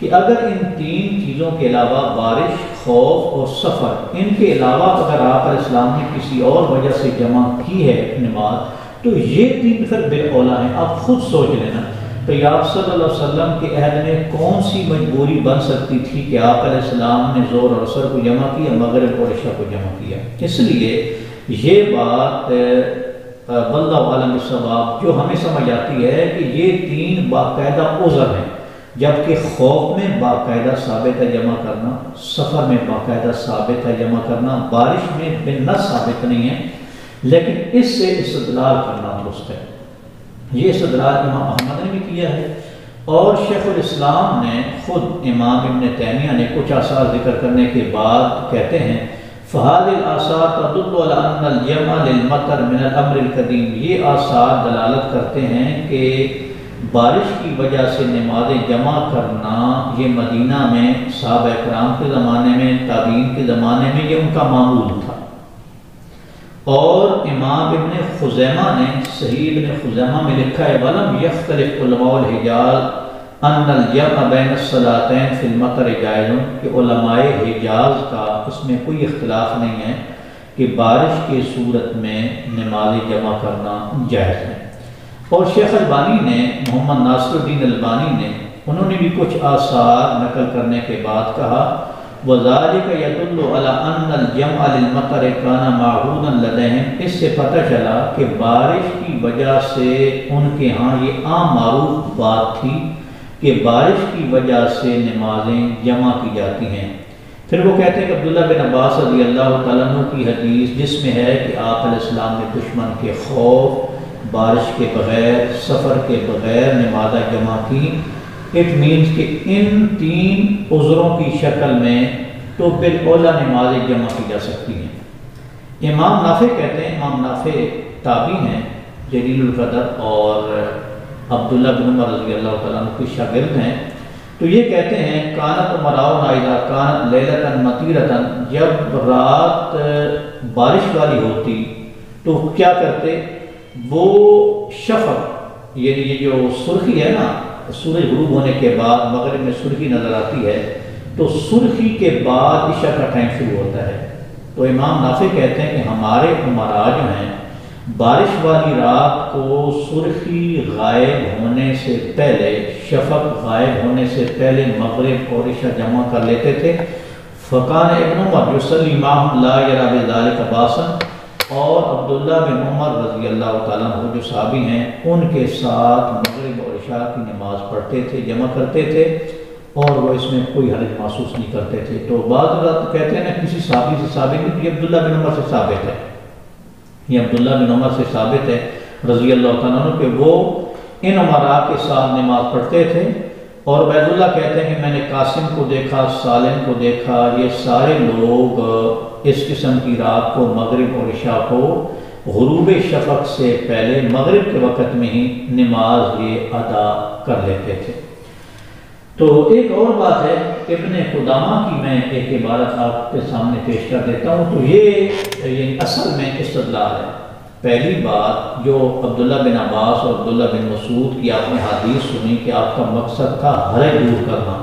کہ اگر ان تین چیزوں کے علاوہ بارش، خوف اور سفر، ان کے علاوہ اگر آپ علیہ السلام نے کسی اور وجہ سے جمع کی ہے نماز تو یہ تین پھر بالاولیٰ ہیں۔ آپ خود سوچ لینا کہ آپ صلی اللہ علیہ وسلم کے عہد میں کون سی مجبوری بن سکتی تھی کہ آپ علیہ السلام نے ظہر اور عصر کو جمع کیا، مغرب اور عشاء کو جمع کیا۔ اس لیے یہ بات واللہ عالم الصواب جو ہمیں سمجھ آتی ہے کہ یہ تین باقاعدہ عذر ہیں، جبکہ خوف میں باقاعدہ ثابت ہے جمع کرنا، سفر میں باقاعدہ ثابت ہے جمع کرنا، بارش میں بالنص ثابت نہیں ہے، لیکن اس سے استدلال کرنا درست ہے۔ یہ استدلال امام احمد نے بھی کیا ہے، اور شیخ الاسلام نے خود امام ابن تیمیہ نے کچھ آثار ذکر کرنے کے بعد کہتے ہیں فَهَذِهِ الْآثَارُ تَدُلُّ عَلَىٰ أَنَّ الْجَمْعَ لِلْمَطَرِ مِنَ الْأَمْرِ الْقَدِيمِ۔ یہ آثار دلالت کرتے ہیں کہ بارش کی وجہ سے نمازیں جمع کرنا یہ مدینہ میں صحابہ اکرام کے زمانے میں، تابعین کے زمانے میں یہ ان کا معمول تھا۔ اور امام ابن خزیمہ نے صحیح ابن خزیمہ میں لکھا ہے وَلَمْ يَخْتَلِفْ عُلَمَاءُ الْحِجَازِ أَنَّ الْجَمْعَ بَيْنَ الصَّلَاتَيْنِ فِي الْمَطَرِ جَائِزٌ، کہ علماء حجاز کا اس میں کوئی اختلاف نہیں ہے کہ بارش کی صورت میں نماز جمع کرنا جائز ہے۔ اور شیخ البانی نے، محمد ناصر الدین البانی نے، انہوں نے بھی کچھ آثار نقل کرنے کے بعد کہا وَذَلِكَ يَدُلُّ عَلَىٰ أَنَّ الْجَمْعَ لِلْمَطَرِ كَانَ مَعْهُودًا لَدَيْهِمْ۔ اس سے پتہ چلا کہ بارش کی وجہ سے ان کے ہاں یہ عام معروف بات تھی کہ بارش کی وجہ سے نمازیں جمع کی جاتی ہیں۔ پھر وہ کہتے ہیں کہ عبداللہ بن عباس رضی اللہ تعالیٰ عنہ کی حدیث جس میں ہے کہ آپ علیہ السلام نے دشمن کے خوف، بارش کے بغیر، سفر کے بغیر نمازیں جمع کی، اٹ مینس کہ ان تین عذروں کی شکل میں تو بالاولیٰ نمازیں جمع کی جا سکتی ہیں۔ امام نافع کہتے ہیں، امام نافع تابعی ہیں جلیل القدر اور عبداللہ بن عمر رضی اللہ تعالیٰ عنہ کے شاگرد ہیں، تو یہ کہتے ہیں کانت عمراؤنا اذا کانت لیلۃ مطیرۃ، جب رات بارش والی ہوتی تو کیا کرتے، وہ شفق یعنی یہ جو سرخی ہے نا، سورج غروب ہونے کے بعد مغرب میں سرخی نظر آتی ہے تو سرخی کے بعد عشاء کا ٹائم شروع ہوتا ہے۔ تو امام نافع کہتے ہیں کہ ہمارے عمراء جو ہیں بارش والی رات کو سرخی غائب ہونے سے پہلے، شفق غائب ہونے سے پہلے مغرب اور عشاء جمع کر لیتے تھے۔ فقان ابن عمر یصلی معہم لا یری بذلک باسا، اور عبداللہ بن عمر رضی اللہ تعالیٰ عنہ جو صحابی ہیں ان کے ساتھ مغرب اور عشاء کی نماز پڑھتے تھے، جمع کرتے تھے، اور وہ اس میں کوئی حرج محسوس نہیں کرتے تھے۔ تو بعض اوقات کہتے ہیں نا کسی صحابی سے ثابت نہیں، یہ عبداللہ بن عمر سے ثابت ہے، یہ عبداللہ بن عمر سے ثابت ہے رضی اللہ تعالیٰ عنہ کہ وہ ان عمراء کے ساتھ نماز پڑھتے تھے۔ اور عبید اللہ کہتے ہیں کہ میں نے قاسم کو دیکھا، سالم کو دیکھا، یہ سارے لوگ اس قسم کی رات کو مغرب اور عشاء کو غروب شفق سے پہلے مغرب کے وقت میں ہی نماز یہ ادا کر لیتے تھے۔ تو ایک اور بات ہے ابن قدامہ کی، میں ایک عبارت آپ کے سامنے پیش کر دیتا ہوں، تو یہ اصل میں استدلال ہے۔ پہلی بات جو عبداللہ بن عباس اور عبداللہ بن مسعود کی آپ نے حدیث سنی کہ آپ کا مقصد تھا حرج دور کرنا،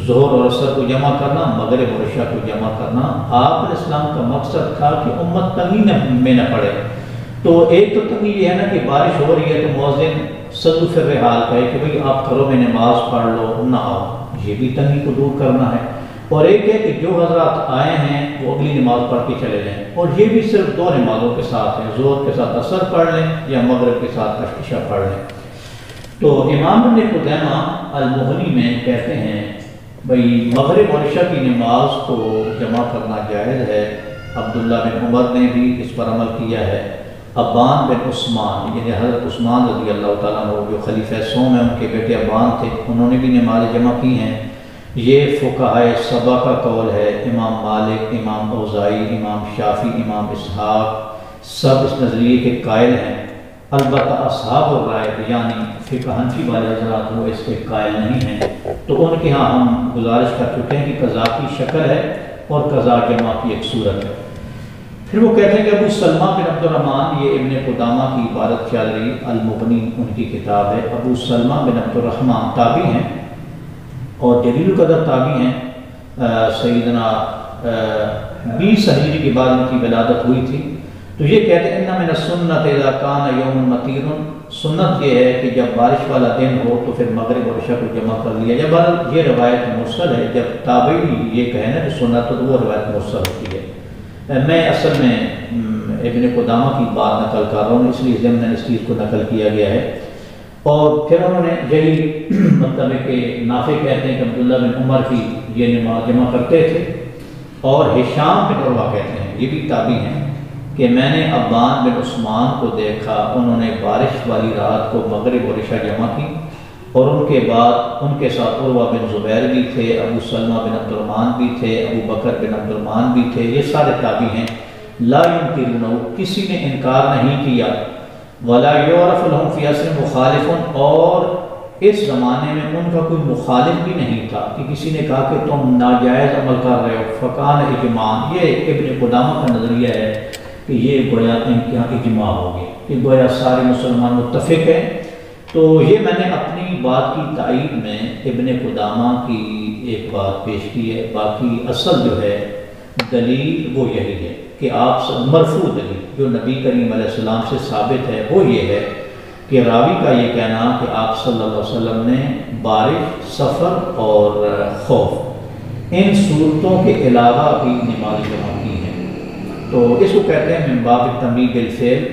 ظہر اور عصر کو جمع کرنا، مغرب اور عشاء کو جمع کرنا، آپ علیہ السلام کا مقصد تھا کہ امت تنگی میں نہ پڑے۔ تو ایک تو تنگی یہ ہے نا کہ بارش ہو رہی ہے تو مؤذن صلوا فی الرحال کہے کہ بھئی آپ گھروں میں نماز پڑھ لو، نہ آؤ، یہ بھی تنگی کو دور کرنا ہے۔ اور ایک ہے کہ جو حضرات آئے ہیں وہ اگلی نماز پڑھ کے چلے جائیں، اور یہ بھی صرف دو نمازوں کے ساتھ ہے، ظہر کے ساتھ عصر پڑھ لیں یا مغرب کے ساتھ عشاء پڑھ لیں۔ تو امام ابن قدامہ المغنی میں کہتے ہیں بھئی مغرب اور عشاء کی نماز کو جمع کرنا جائز ہے۔ عبداللہ بن عمر نے بھی اس پر عمل کیا ہے، ابان بن عثمان یعنی حضرت عثمان رضی اللہ تعالیٰ عنہ جو خلیفہ سوم ہیں ان کے بیٹے ابان تھے، انہوں نے بھی نماز جمع کی ہیں۔ یہ فقہائے سبع کا قول ہے، امام مالک، امام اوزائی، امام شافعی، امام اسحاق سب اس نظریے کے قائل ہیں۔ البتہ اصحاب الرائے یعنی فقہ حنفی والے حضرات وہ اس کے قائل نہیں ہیں، تو ان کے ہاں ہم گزارش کر چکے ہیں کہ قضا کی شکل ہے اور قضا جمع کی ایک صورت ہے۔ پھر وہ کہتے ہیں کہ ابو سلمہ بن عبد الرحمن، یہ ابن قدامہ کی عبارت چل رہی، المغنی ان کی کتاب ہے، ابو سلمہ بن عبد الرحمن تابعی ہیں، اور جلیل القدر تابعی ہیں، سیدنا 20 ہجری کے بعد ان کی ولادت ہوئی تھی۔ تو یہ کہتے ہیں ان من السنت اذا کان یوم مطیر، سنت یہ ہے کہ جب بارش والا دن ہو تو پھر مغرب اور عشاء کو جمع کر لیا جائے۔ یہ روایت مرسل ہے، جب تابعی یہ کہے نا کہ سنت تو وہ روایت مرسل ہوتی ہے۔ میں اصل میں ابن قدامہ کی بات نقل کر رہا ہوں، اس لیے ضمن اس چیز کو نقل کیا گیا ہے۔ اور پھر انہوں نے یہی مطلب ہے کہ نافع کہتے ہیں کہ عبداللہ بن عمر کی یہ نماز جمع کرتے تھے، اور ہشام بن عروہ کہتے ہیں، یہ بھی تابعی ہیں، کہ میں نے عبان بن عثمان کو دیکھا، انہوں نے بارش والی رات کو مغرب اور عشاء جمع کی، اور ان کے بعد ان کے ساتھ عروہ بن زبیر بھی تھے، ابو سلمہ بن عبد الرحمن بھی تھے، ابو بکر بن عبد الرحمن بھی تھے، یہ سارے تابعی ہیں۔ لا ينکرونہ، کسی نے انکار نہیں کیا، ولا یعرف لہم فی عصر مخالف، اور اس زمانے میں ان کا کوئی مخالف بھی نہیں تھا کہ کسی نے کہا کہ تم ناجائز عمل کر رہے ہو۔ فکان اجماع، یہ ابن قدامہ کا نظریہ ہے کہ یہ گویا ان کے یہاں اجماع ہوگی، کہ گویا سارے مسلمان متفق ہیں۔ تو یہ میں نے اپنی بات کی تائید میں ابن قدامہ کی ایک بات پیش کی ہے، باقی اصل جو ہے دلیل وہ یہی ہے کہ آپ مرفوع دلیل جو نبی کریم علیہ السلام سے ثابت ہے وہ یہ ہے کہ راوی کا یہ کہنا کہ آپ صلی اللہ علیہ وسلم نے بارش، سفر اور خوف ان صورتوں کے علاوہ بھی نماز جمع کی ہیں۔ تو اس کو کہتے ہیں من باب تنبیہ بالفعل،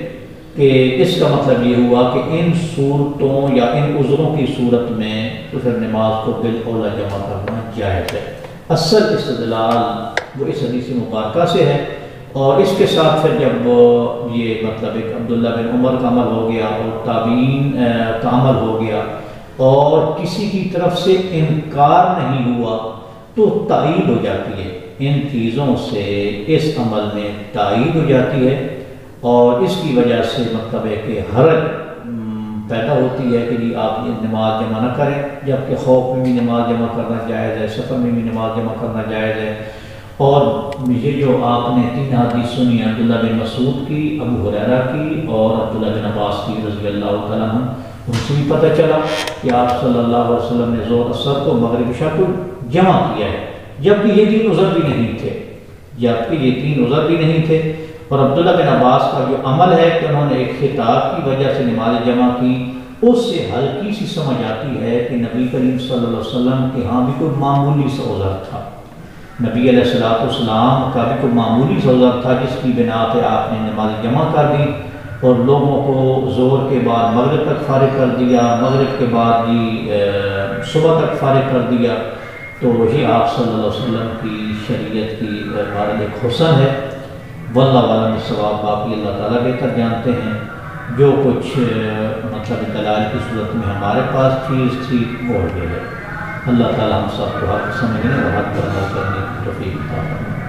کہ اس کا مطلب یہ ہوا کہ ان صورتوں یا ان عذروں کی صورت میں تو پھر نماز کو بالاولیٰ جمع کرنا جائز ہے۔ اصل استدلال وہ اس حدیث مبارکہ سے ہے، اور اس کے ساتھ پھر جب یہ مطلب ایک عبداللہ بن عمر کا عمل ہو گیا اور تابعین کا عمل ہو گیا اور کسی کی طرف سے انکار نہیں ہوا تو تائید ہو جاتی ہے، ان چیزوں سے اس عمل میں تائید ہو جاتی ہے، اور اس کی وجہ سے مطلب ہے کہ حرج پیدا ہوتی ہے کہ جی آپ یہ نماز جمع نہ کریں، جبکہ خوف میں بھی نماز جمع کرنا جائز ہے، سفر میں بھی نماز جمع کرنا جائز ہے۔ اور یہ جو آپ نے 3 حدیث سنی، عبداللہ بن مسعود کی، ابو ہریرہ کی اور عبداللہ بن عباس کی رضی اللہ تعالیٰ عنہ، ان سے بھی پتہ چلا کہ آپ صلی اللہ علیہ وسلم نے ظہر اثر کو مغرب عشاء کو جمع کیا ہے، جبکہ یہ 3 عذر بھی نہیں تھے، اور عبداللہ بن عباس کا جو عمل ہے کہ انہوں نے ایک خطاب کی وجہ سے نماز جمع کی، اس سے ہلکی سی سمجھ آتی ہے کہ نبی کریم صلی اللہ علیہ وسلم کے ہاں بھی کوئی معمولی سا عذر تھا، نبی علیہ السلام کا بھی کوئی معمولی سا عذر تھا جس کی بنا پہ آپ نے نماز جمع کر دی اور لوگوں کو ظہر کے بعد مغرب تک فارغ کر دیا، مغرب کے بعد صبح تک فارغ کر دیا۔ تو یہ آپ صلی اللہ علیہ وسلم کی شریعت کی بارے ایک حسن ہے، واللہ عالم ثواب، باقی اللہ تعالیٰ بہتر جانتے ہیں۔ جو کچھ مطلب دلائل کی صورت میں ہمارے پاس چیز تھی وہ یہ ہے۔ اللہ تعالیٰ ہم سب کو حق سمجھنے اور حق پر عمل کرنے کی توفیق عطا فرمائے۔